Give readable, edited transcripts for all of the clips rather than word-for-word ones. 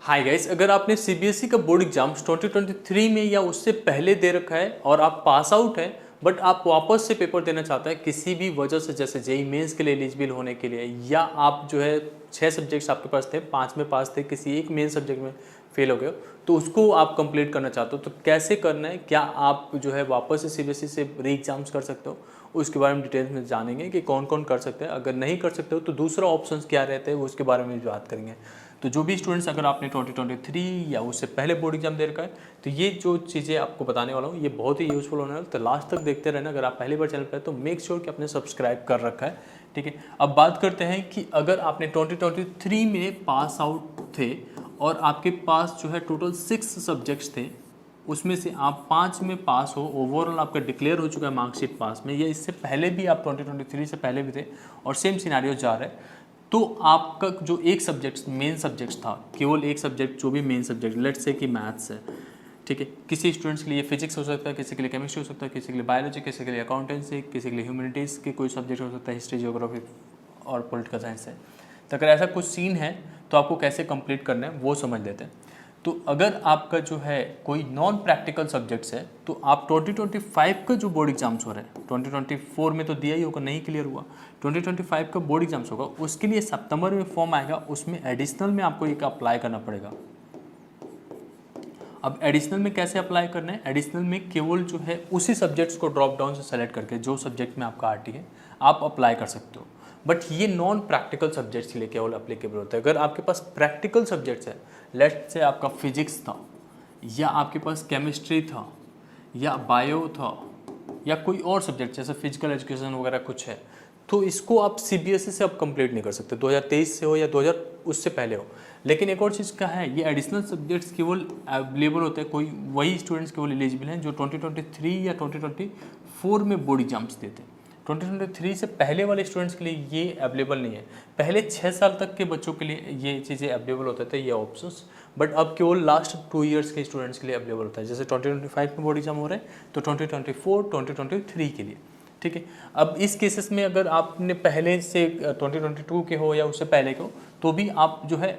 Hi guys, अगर आपने CBSE का बोर्ड एग्जाम्स 2023 में या उससे पहले दे रखा है और आप पास आउट हैं बट आप वापस से पेपर देना चाहते हैं किसी भी वजह से, जैसे जेई मेंस के लिए एलिजिबल होने के लिए, या आप जो है 6 सब्जेक्ट्स आपके पास थे, 5 में पास थे, किसी एक मेन सब्जेक्ट में फेल हो गए हो, तो उसको आप कंप्लीट करना चाहते हो तो कैसे करना है, क्या आप जो है वापस से सीबीएसई से री एग्जाम्स कर सकते हो, उसके बारे में डिटेल्स में जानेंगे कि कौन कौन कर सकते हैं। अगर नहीं कर सकते हो तो दूसरा ऑप्शंस क्या रहते हैं, वो उसके बारे में भी बात करेंगे। तो जो भी स्टूडेंट्स, अगर आपने 2023 या उससे पहले बोर्ड एग्जाम दे रखा है, तो ये जो चीज़ें आपको बताने वाला हूँ ये बहुत ही यूज़फुल होने वाला है, तो लास्ट तक देखते रहना। अगर आप पहली बार चैनल पर है तो मेक श्योर कि आपने सब्सक्राइब कर रखा है, ठीक है। अब बात करते हैं कि अगर आपने 2023 में पास आउट थे और आपके पास जो है टोटल 6 सब्जेक्ट्स थे, उसमें से आप 5 में पास हो, ओवरऑल आपका डिक्लेयर हो चुका है मार्कशीट पास में, या इससे पहले भी आप 2023 से पहले भी थे और सेम सिनारियो जा रहा है, तो आपका जो एक सब्जेक्ट मेन सब्जेक्ट था, केवल एक सब्जेक्ट जो भी मेन सब्जेक्ट, लेट्स से कि मैथ्स है, ठीक है, किसी स्टूडेंट्स के लिए फिजिक्स हो सकता है, किसी के लिए केमिस्ट्री हो सकता है, किसी के लिए बायोलॉजी, किसी के लिए अकाउंटेंसी, किसी के लिए ह्यूमैनिटीज़ के कोई सब्जेक्ट हो सकता है, हिस्ट्री, जियोग्राफी और पॉलिटिकल साइंस है। तो अगर ऐसा कुछ सीन है तो आपको कैसे कंप्लीट करना है वो समझ लेते हैं। तो अगर आपका जो है कोई नॉन प्रैक्टिकल सब्जेक्ट्स है तो आप 2025 का जो बोर्ड एग्जाम्स हो रहे हैं, 2024 में तो दिया ही होगा, नहीं क्लियर हुआ, 2025 का बोर्ड एग्जाम्स होगा, उसके लिए सितंबर में फॉर्म आएगा, उसमें एडिशनल में आपको एक अप्लाई करना पड़ेगा। अब एडिशनल में कैसे अप्लाई करना है, एडिशनल में केवल जो है उसी सब्जेक्ट्स को ड्रॉप डाउन से सेलेक्ट करके जो सब्जेक्ट में आपका आरटी है आप अप्लाई कर सकते हो, बट ये नॉन प्रैक्टिकल सब्जेक्ट्स के लिए केवल अप्लीकेबल होता है। अगर आपके पास प्रैक्टिकल सब्जेक्ट्स है, लेट से आपका फिजिक्स था, या आपके पास केमिस्ट्री था, या बायो था, या कोई और सब्जेक्ट जैसे फिजिकल एजुकेशन वगैरह कुछ है, तो इसको आप सीबीएसई से आप कंप्लीट नहीं कर सकते, 2023 से हो या 2000 उससे पहले हो। लेकिन एक और चीज़ क्या है, ये एडिशनल सब्जेक्ट्स केवल अवेलेबल होते हैं, कोई वही स्टूडेंट्स केवल एलिजिबल हैं जो 2023 या 2024 में बोर्ड एग्जाम्स देते हैं। 2023 से पहले वाले स्टूडेंट्स के लिए ये अवेलेबल नहीं है। पहले 6 साल तक के बच्चों के लिए ये चीज़ें अवेलेबल होते थे, ये ऑप्शंस, बट अब केवल लास्ट 2 ईयर्स के स्टूडेंट्स के लिए अवेलेबल होता है। जैसे 2025 में बोर्ड एग्जाम हो रहे हैं तो 2024, 2023 के लिए, ठीक है। अब इस केसेस में अगर आपने पहले से 2022 के हो या उससे पहले के हो, तो भी आप जो है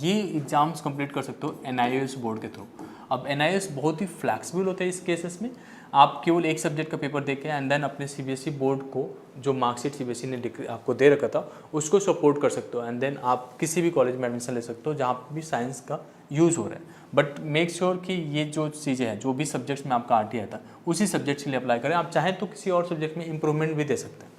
ये एग्ज़ाम्स कंप्लीट कर सकते हो एनआईओएस बोर्ड के थ्रू। अब एनआईओएस बहुत ही फ्लैक्सिबल होता है इस केसेस में, आप केवल एक सब्जेक्ट का पेपर दे के एंड देन अपने सीबीएसई बोर्ड को जो मार्कशीट सीबीएसई ने आपको दे रखा था उसको सपोर्ट कर सकते हो, एंड देन आप किसी भी कॉलेज में एडमिशन ले सकते हो जहाँ पर भी साइंस का यूज़ हो रहा है। बट मेक श्योर कि ये जो चीज़ें हैं, जो भी सब्जेक्ट्स में आपका आरटी आता है उसी सब्जेक्ट्स के लिए अप्लाई करें। आप चाहें तो किसी और सब्जेक्ट में इंप्रूवमेंट भी दे सकते हैं।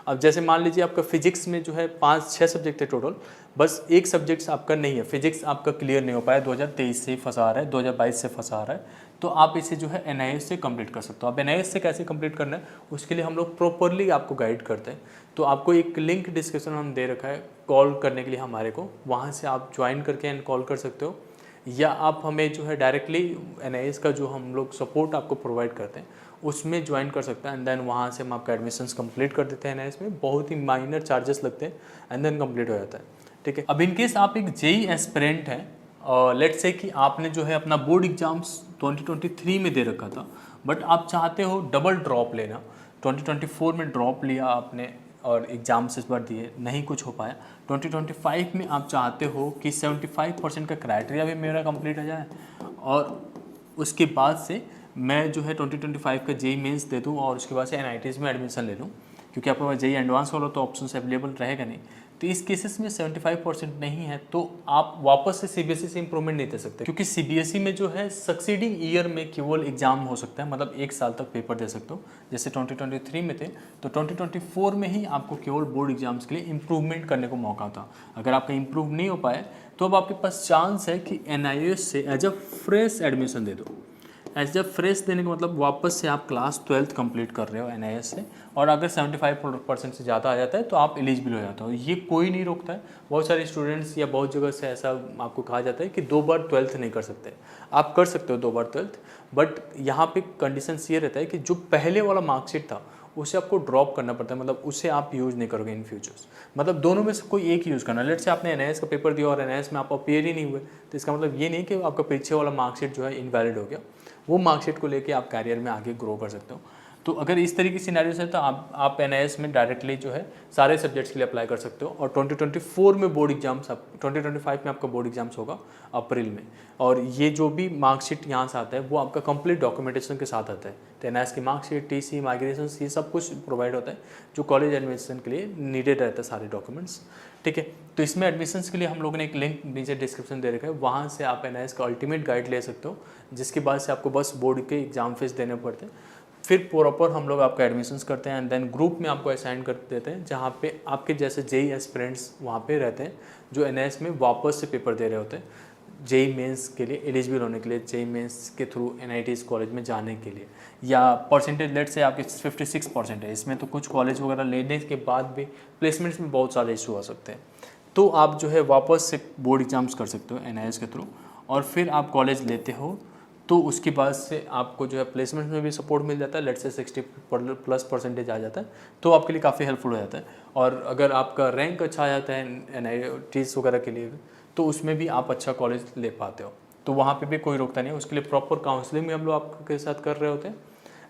अब जैसे मान लीजिए आपका फिजिक्स में जो है 5-6 सब्जेक्ट है टोटल, बस एक सब्जेक्ट्स आपका नहीं है, फिजिक्स आपका क्लियर नहीं हो पाया, 2023 से फंसा रहा है, 2022 से फंसा रहा है, तो आप इसे जो है एनआईएस से कंप्लीट कर सकते हो। अब एनआईएस से कैसे कंप्लीट करना है उसके लिए हम लोग प्रॉपरली आपको गाइड करते हैं। तो आपको एक लिंक डिस्क्रिप्शन में हम दे रखा है कॉल करने के लिए हमारे को, वहाँ से आप ज्वाइन करके एंड कॉल कर सकते हो, या आप हमें जो है डायरेक्टली एनआईएस का जो हम लोग सपोर्ट आपको प्रोवाइड करते हैं उसमें ज्वाइन कर सकते हैं, एंड देन वहाँ से हम आपका एडमिशन्स कंप्लीट कर देते हैं एनआईएस में। बहुत ही माइनर चार्जेस लगते हैं एंड देन कंप्लीट हो जाता है, ठीक है। अब इनकेस आप एक जेई एस्पिरेंट हैं और लेट्स से कि आपने जो है अपना बोर्ड एग्जाम्स 2023 में दे रखा था, बट आप चाहते हो डबल ड्रॉप लेना, 2024 में ड्रॉप लिया आपने और एग्ज़ाम्स इस बार दिए, नहीं कुछ हो पाया, 2025 में आप चाहते हो कि 75% का क्राइटेरिया भी मेरा कंप्लीट हो जाए और उसके बाद से मैं जो है 2025 का जेई मेंस दे दूँ और उसके बाद से एनआईटीज़ में एडमिशन ले लूँ, क्योंकि आपके पास जेई एडवांस वाला तो ऑप्शन अवेलेबल रहेगा नहीं। तो इस केसेस में 75% नहीं है तो आप वापस से सीबीएसई से इंप्रूवमेंट नहीं दे सकते, क्योंकि सीबीएसई में जो है सक्सीडिंग ईयर में केवल एग्जाम हो सकता है, मतलब 1 साल तक पेपर दे सकते हो। जैसे 2023 में थे तो 2024 में ही आपको केवल बोर्ड एग्जाम्स के लिए इंप्रूवमेंट करने को मौका था। अगर आपका इंप्रूव नहीं हो पाए तो अब आपके पास चांस है कि एनआईएस से एज अ फ्रेश एडमिशन दे दो। एज अ फ्रेश देने का मतलब वापस से आप क्लास 12th कंप्लीट कर रहे हो एनआईएस से, और अगर 75% से ज़्यादा आ जाता है तो आप एलिजिबल हो जाते हो। ये कोई नहीं रोकता है। बहुत सारे स्टूडेंट्स या बहुत जगह से ऐसा आपको कहा जाता है कि 2 बार 12th नहीं कर सकते। आप कर सकते हो 2 बार 12th, बट यहाँ पे कंडीशंस ये रहता है कि जो पहले वाला मार्कशीट था उसे आपको ड्रॉप करना पड़ता है, मतलब उसे आप यूज़ नहीं करोगे इन फ्यूचर्स। मतलब दोनों में से कोई एक यूज़ करना। लेट से आपने एनआईएस का पेपर दिया और एनआईएस में आप अपीयर ही नहीं हुए, तो इसका मतलब ये नहीं कि आपका पीछे वाला मार्कशीट जो है इनवैलिड हो गया। वो मार्कशीट को लेके आप कैरियर में आगे ग्रो कर सकते हो। तो अगर इस तरीके की सिनेरियोस है तो आप NIS में डायरेक्टली जो है सारे सब्जेक्ट्स के लिए अप्लाई कर सकते हो। और 2024 में बोर्ड एग्जाम्स, 2025 में आपका बोर्ड एग्जाम्स होगा अप्रैल में। और ये जो भी मार्कशीट यहाँ से आता है वो आपका कंप्लीट डॉक्यूमेंटेशन के साथ आता है। तो NIS की मार्कशीट, TC, माइग्रेशन, ये सब कुछ प्रोवाइड होता है जो कॉलेज एडमिशन के लिए नीडेड रहता है, सारे डॉक्यूमेंट्स। ठीक है, तो इसमें एडमिशन्स के लिए हम लोगों ने एक लिंक नीचे डिस्क्रिप्शन दे रखा है, वहाँ से आप NIS का अल्टीमेट गाइड ले सकते हो, जिसके बाद से आपको बस बोर्ड के एग्जाम फीस देने पड़ते हैं। फिर प्रॉपर हम लोग आपका एडमिशन्स करते हैं एंड देन ग्रुप में आपको असाइन कर देते हैं, जहाँ पे आपके जैसे JEE एस्पिरेंट्स वहाँ पे रहते हैं जो NIS में वापस से पेपर दे रहे होते हैं JEE मेंस के लिए एलिजिबल होने के लिए, JEE मेंस के थ्रू NITs कॉलेज में जाने के लिए। या परसेंटेज लेट से आपके 56% है, इसमें तो कुछ कॉलेज वगैरह लेने के बाद भी प्लेसमेंट्स में बहुत सारे इशू आ सकते हैं। तो आप जो है वापस से बोर्ड एग्जाम्स कर सकते हो NIS के थ्रू, और फिर आप कॉलेज लेते हो तो उसके बाद से आपको जो है प्लेसमेंट में भी सपोर्ट मिल जाता है। लेट से 60+ परसेंटेज आ जाता है तो आपके लिए काफ़ी हेल्पफुल हो जाता है। और अगर आपका रैंक अच्छा आ जाता है NITs वगैरह के लिए तो उसमें भी आप अच्छा कॉलेज ले पाते हो, तो वहाँ पे भी कोई रोकता नहीं है। उसके लिए प्रॉपर काउंसलिंग भी हम लोग आपके साथ कर रहे होते हैं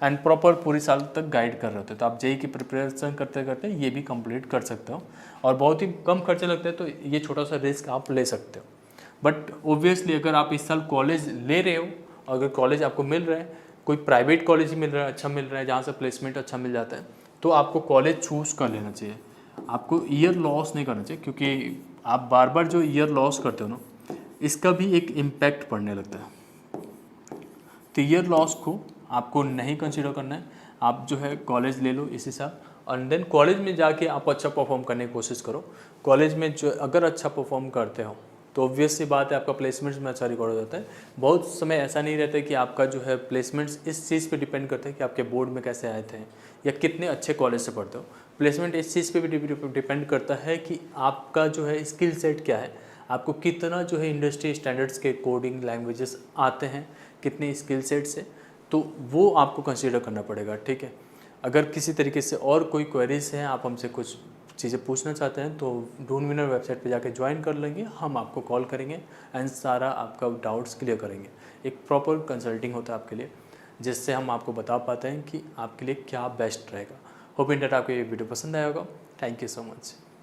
एंड प्रॉपर पूरी साल तक गाइड कर रहे होते हैं। तो आप JEE की प्रिपरेशन करते करते ये भी कंप्लीट कर सकते हो और बहुत ही कम खर्चे लगते हैं, तो ये छोटा सा रिस्क आप ले सकते हो। बट ओब्वियसली अगर आप इस साल कॉलेज ले रहे हो, अगर कॉलेज आपको मिल रहा है, कोई प्राइवेट कॉलेज ही मिल रहा है, अच्छा मिल रहा है, जहाँ से प्लेसमेंट अच्छा मिल जाता है, तो आपको कॉलेज चूज़ कर लेना चाहिए। आपको ईयर लॉस नहीं करना चाहिए, क्योंकि आप बार बार जो ईयर लॉस करते हो ना, इसका भी एक इम्पैक्ट पड़ने लगता है। तो ईयर लॉस को आपको नहीं कंसिडर करना है। आप जो है कॉलेज ले लो इसी साल एंड देन कॉलेज में जाके आप अच्छा परफॉर्म करने की कोशिश करो। कॉलेज में जो अगर अच्छा परफॉर्म करते हो तो ऑब्वियस सी बात है आपका प्लेसमेंट्स में अच्छा रिकॉर्ड हो जाता है। बहुत समय ऐसा नहीं रहता है कि आपका जो है प्लेसमेंट्स इस चीज़ पे डिपेंड करता है कि आपके बोर्ड में कैसे आए थे या कितने अच्छे कॉलेज से पढ़ते हो। प्लेसमेंट इस चीज़ पे भी डिपेंड करता है कि आपका जो है स्किल सेट क्या है, आपको कितना जो है इंडस्ट्री स्टैंडर्ड्स के कोडिंग लैंग्वेजेस आते हैं, कितने स्किल सेट से, तो वो आपको कंसीडर करना पड़ेगा। ठीक है, अगर किसी तरीके से और कोई क्वेरीज हैं, आप हमसे कुछ चीज़ें पूछना चाहते हैं, तो ढूंढ विनर वेबसाइट पे जाके ज्वाइन कर लेंगे, हम आपको कॉल करेंगे एंड सारा आपका डाउट्स क्लियर करेंगे। एक प्रॉपर कंसल्टिंग होता है आपके लिए, जिससे हम आपको बता पाते हैं कि आपके लिए क्या बेस्ट रहेगा। होप इन डेट आपको ये वीडियो पसंद आया होगा। Thank you so much.